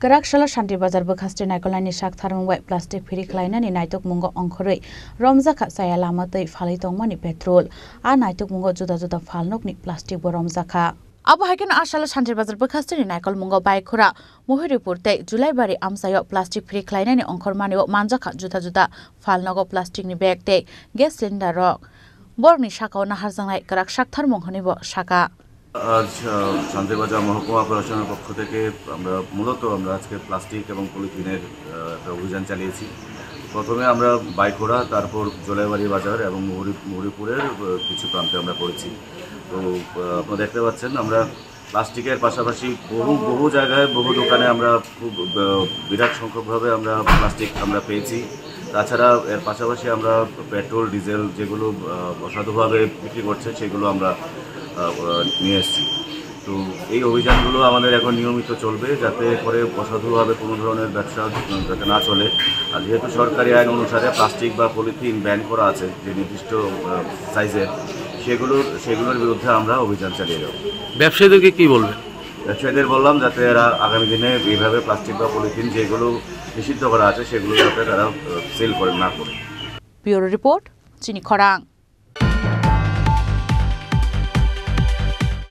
Karakshalo Shanti Bazar Bukhaste Nakolani Shak Tharmwai Plastic Piri Klainani Naitok Mungo Onkhorei Romzaka Saya Lamatei Phalitong Mani Petrol A Naitok Mungo Juda Juda Phalnok ni Plastic Bo Romzaka Abo hakin Ashalo Shanti Bazar Bukhaste ni Naikol Mungo Baikura Muhiripurte Julai Bari Amsayo Plastic Piri Klainani Onkhormani Manjaka Juda Juda Phalnogo Plastic ni Bag Te Gas Cylinder Rock Borni Shaka Naharzangai Karak Shak Tharmong Honibo Shaka आज शांतिबाजार महकुमा प्रशासনের পক্ষ থেকে আমরা মূলত আজকে plastic এবং পলিথিনের একটা অভিযান চালিয়েছি। প্রথমে আমরা বাইখোড়া, তারপর জোলাইবাড়ি বাজার এবং মুহুরীপুরের কিছু প্রান্তে আমরা করেছি। তো আপনারা দেখতে পাচ্ছেন আমরা প্লাস্টিকের পাশাপাশি বহু জায়গায় বহু দোকানে আমরা খুব বিরাট সংখ্যকভাবে আমরা প্লাস্টিক আমরা পেয়েছি। তাছাড়া এর পাশাপাশি আমরা পেট্রোল ডিজেল যেগুলো অসাধুভাবে বিক্রি করছে সেগুলো আমরা নিয়ে এসেছি। তো এই অভিযানগুলো আমাদের এখন নিয়মিত চলবে যাতে করে অসাধুভাবে কোনো ধরনের ব্যবসা যাতে না চলে। আর যেহেতু সরকারি আইন অনুসারে প্লাস্টিক বা পলিথিন ব্যান করা আছে যে নির্দিষ্ট সাইজের, সেগুলোর বিরুদ্ধে আমরা অভিযান চালিয়ে যাব। ব্যবসায়ীদেরকে কি বলবেন? ব্যবসায়ীদের বললাম যাতে এরা আগামী দিনে এইভাবে প্লাস্টিক বা পলিথিন যেগুলো নিষিদ্ধ করা আছে সেগুলো যাতে তারা সেল করে না করে। ব্যুরো রিপোর্ট, চিনি খরাং।